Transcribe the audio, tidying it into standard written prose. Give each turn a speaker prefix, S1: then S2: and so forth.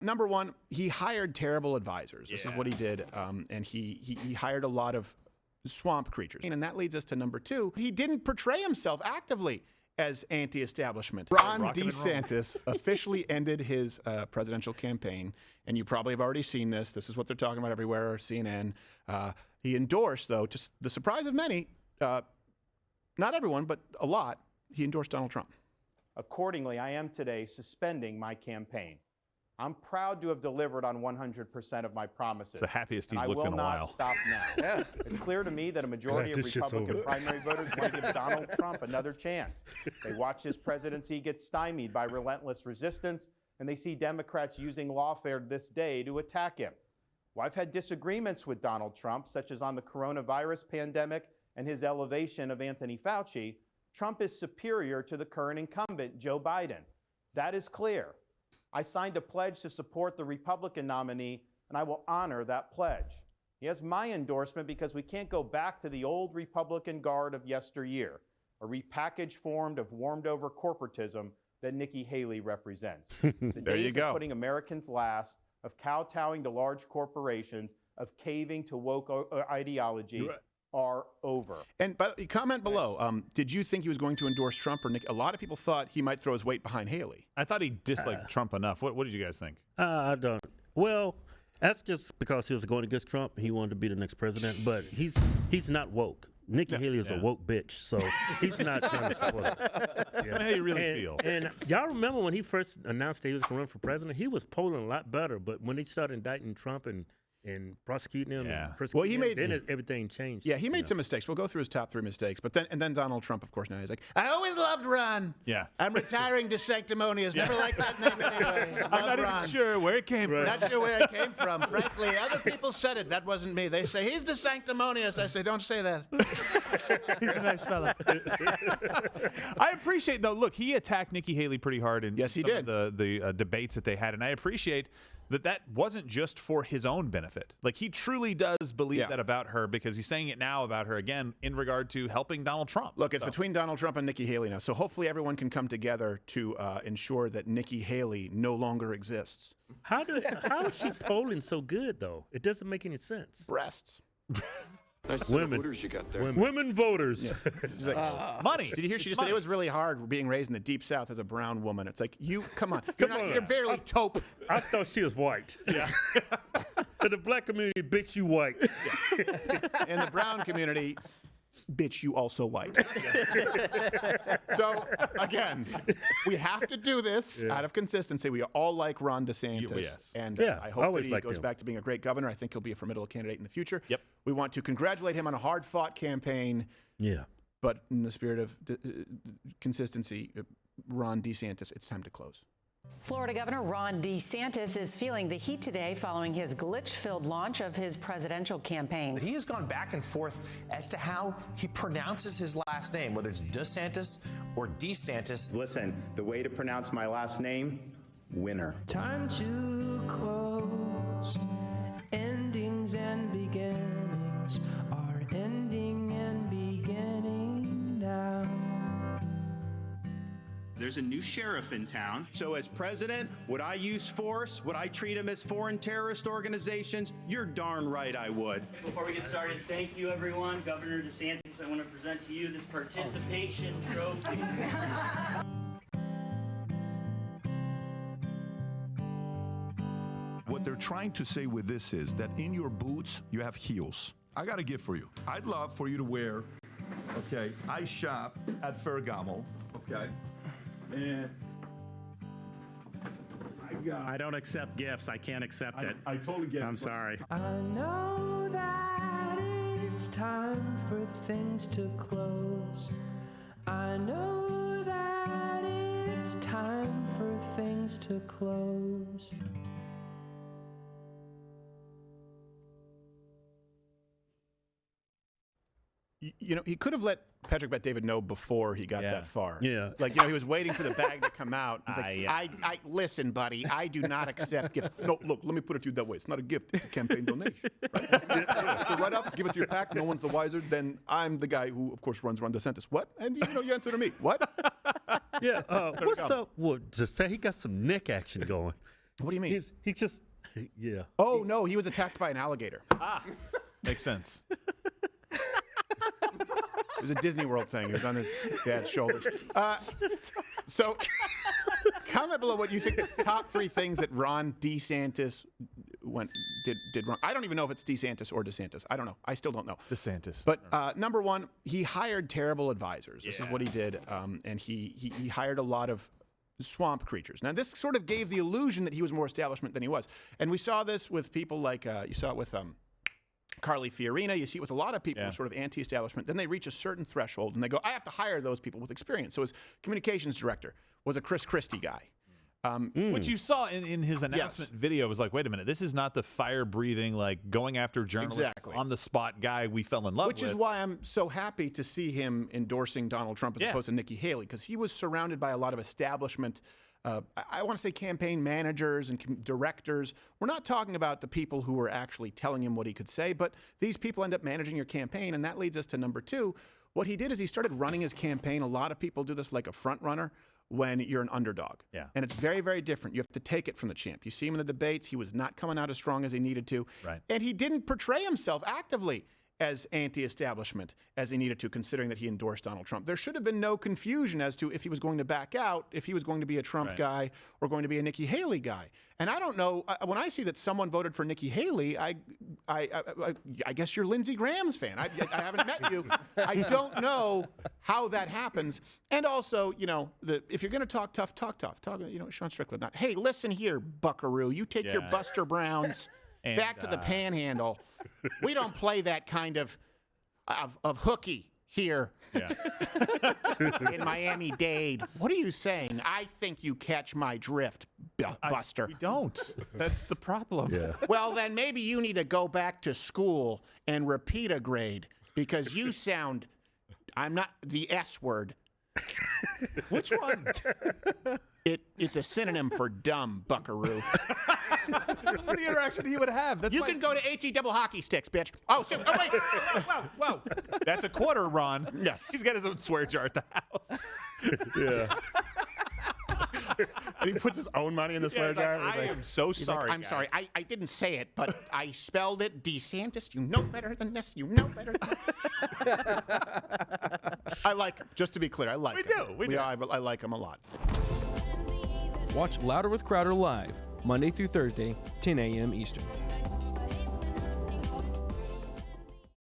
S1: Number one, he hired terrible advisors. This is what he did. And he hired a lot of swamp creatures. And that leads us to number two. He didn't portray himself actively as anti-establishment. Ron DeSantis officially ended his presidential campaign. And you probably have already seen this. This is what they're talking about everywhere, CNN. He endorsed, though, to the surprise of many, not everyone, but a lot, he endorsed Donald Trump.
S2: Accordingly, I am today suspending my campaign. I'm proud to have delivered on 100% of my promises.
S3: It's the happiest he's looked in a while.
S2: I will not stop now. It's clear to me that a majority of Republican primary voters want to give Donald Trump another chance. They watch his presidency get stymied by relentless resistance, and they see Democrats using lawfare this day to attack him. Well, I've had disagreements with Donald Trump, such as on the coronavirus pandemic and his elevation of Anthony Fauci. Trump is superior to the current incumbent, Joe Biden. That is clear. I signed a pledge to support the Republican nominee, and I will honor that pledge. He has my endorsement because we can't go back to the old Republican guard of yesteryear, a repackaged form of warmed-over corporatism that Nikki Haley represents. The days of putting Americans last, of kowtowing to large corporations, of caving to woke ideology are over.
S1: And comment below, did you think he was going to endorse Trump or Nick? A lot of people thought he might throw his weight behind Haley.
S3: I thought he disliked Trump enough. What did you guys think?
S4: I don't. Well, that's just because he was going against Trump. He wanted to be the next president, but he's not woke. Nikki Haley is a woke bitch, so he's not going to support it.
S3: How do you really feel?
S4: And y'all remember when he first announced that he was going to run for president, he was polling a lot better, but when they started indicting Trump and prosecuting him, then everything changed.
S1: Yeah, he made some mistakes. We'll go through his top three mistakes, but then Donald Trump, of course, now he's like, I always loved Ron.
S3: Yeah,
S1: I'm retiring to sanctimonious. Never liked that name anyway.
S3: I'm not even sure where it came from.
S1: Not sure where it came from. Frankly, other people said it. That wasn't me. They say he's the sanctimonious. I say, don't say that.
S3: He's a nice fella. I appreciate though. Look, he attacked Nikki Haley pretty hard in
S1: he did.
S3: The debates that they had, and I appreciate that wasn't just for his own benefit. Like, he truly does believe that about her, because he's saying it now about her again in regard to helping Donald Trump.
S1: Look, it's between Donald Trump and Nikki Haley now, so hopefully everyone can come together to ensure that Nikki Haley no longer exists.
S4: How is she polling so good, though? It doesn't make any sense.
S1: Breasts.
S5: Nice voters you got there.
S4: Women voters.
S1: She's like, money. Did you hear? She just said it was really hard being raised in the Deep South as a brown woman. It's like, come on. You're barely taupe.
S4: I thought she was white. Yeah. In the black community, bitch, you white.
S1: In the brown community, bitch, you also white. So, again, we have to do this out of consistency. We all like Ron DeSantis. And I hope that he goes back to being a great governor. I think he'll be a formidable candidate in the future.
S3: Yep.
S1: We want to congratulate him on a hard-fought campaign.
S4: Yeah.
S1: But in the spirit of consistency, Ron DeSantis, it's time to close.
S6: Florida Governor Ron DeSantis is feeling the heat today following his glitch-filled launch of his presidential campaign.
S7: He has gone back and forth as to how he pronounces his last name, whether it's DeSantis or DeSantis.
S2: Listen, the way to pronounce my last name, winner.
S8: Time to close. Endings and beginnings are ending and beginning now.
S2: There's a new sheriff in town. So as president, would I use force? Would I treat him as foreign terrorist organizations? You're darn right I would.
S9: Before we get started, thank you, everyone. Governor DeSantis, I want to present to you this participation trophy.
S10: What they're trying to say with this is that in your boots, you have heels. I got a gift for you. I'd love for you to wear, okay, I shop at Ferragamo, okay, and
S11: I don't accept gifts. I can't accept it.
S10: I totally get it.
S11: I'm sorry.
S8: I know that it's time for things to close. I know that it's time for things to close.
S1: You know, he could have let Patrick Bet-David know before he got that far.
S4: Yeah.
S1: Like, you know, he was waiting for the bag to come out. He's like, I listen, buddy, I do not accept gifts. No, look, let me put it to you that way. It's not a gift. It's a campaign donation. Right? So right up, give it to your PAC. No one's the wiser. Then I'm the guy who, of course, runs Ron DeSantis. What? And, you know, you answer to me. What?
S4: Yeah. What's up? Well, just say he got some neck action going.
S1: What do you mean?
S4: He just, yeah.
S1: Oh, no, he was attacked by an alligator.
S3: Makes sense.
S1: It was a Disney World thing. It was on his dad's shoulders. So comment below what you think the top 3 things that Ron DeSantis did wrong. I don't even know if it's DeSantis or DeSantis. I don't know. I still don't know.
S3: DeSantis.
S1: But number 1, he hired terrible advisors. This is what he did. And he hired a lot of swamp creatures. Now, this sort of gave the illusion that he was more establishment than he was. And we saw this with people like, you saw it with Carly Fiorina. You see it with a lot of people who are sort of anti-establishment. Then they reach a certain threshold and they go, I have to hire those people with experience. So his communications director was a Chris Christie guy.
S3: Which you saw in his announcement video was like, wait a minute, this is not the fire-breathing, like going after journalists on the spot guy we fell in love with.
S1: Which is why I'm so happy to see him endorsing Donald Trump as opposed to Nikki Haley, because he was surrounded by a lot of establishment. I want to say campaign managers and directors. We're not talking about the people who were actually telling him what he could say, but these people end up managing your campaign, and that leads us to number 2. What he did is he started running his campaign. A lot of people do this like a front runner when you're an underdog. Yeah. And it's very, very different. You have to take it from the champ. You see him in the debates. He was not coming out as strong as he needed to. Right. And he didn't portray himself actively as anti-establishment as he needed to, considering that he endorsed Donald Trump. There should have been no confusion as to if he was going to back out, if he was going to be a Trump guy or going to be a Nikki Haley guy. And I don't know, when I see that someone voted for Nikki Haley, I guess you're Lindsey Graham's fan. I haven't met you. I don't know how that happens. And also, you know, if you're going to talk tough, talk tough. Talk, you know, Sean Strickland. Not, hey, listen here, buckaroo. You take your Buster Browns back to the Panhandle. We don't play that kind of hooky here in Miami-Dade. What are you saying? I think you catch my drift, Buster.
S3: We don't. That's the problem. Yeah.
S1: Well, then maybe you need to go back to school and repeat a grade because you sound, I'm not the S word.
S3: Which one?
S1: It's a synonym for dumb, buckaroo.
S3: This is the interaction he would have. That's
S1: you can go to HE double hockey sticks, bitch. Oh, so, oh wait.
S3: Whoa. That's a quarter, Ron.
S1: Yes.
S3: He's got his own swear jar at the house.
S4: Yeah.
S1: And he puts his own money in the swear jar.
S3: Like, I am so sorry.
S1: I'm sorry. I didn't say it, but I spelled it DeSantis. You know better than this. You know better than this. I like him. Just to be clear, I like him. We do. I like him a lot.
S12: Watch Louder with Crowder live, Monday through Thursday, 10 a.m. Eastern.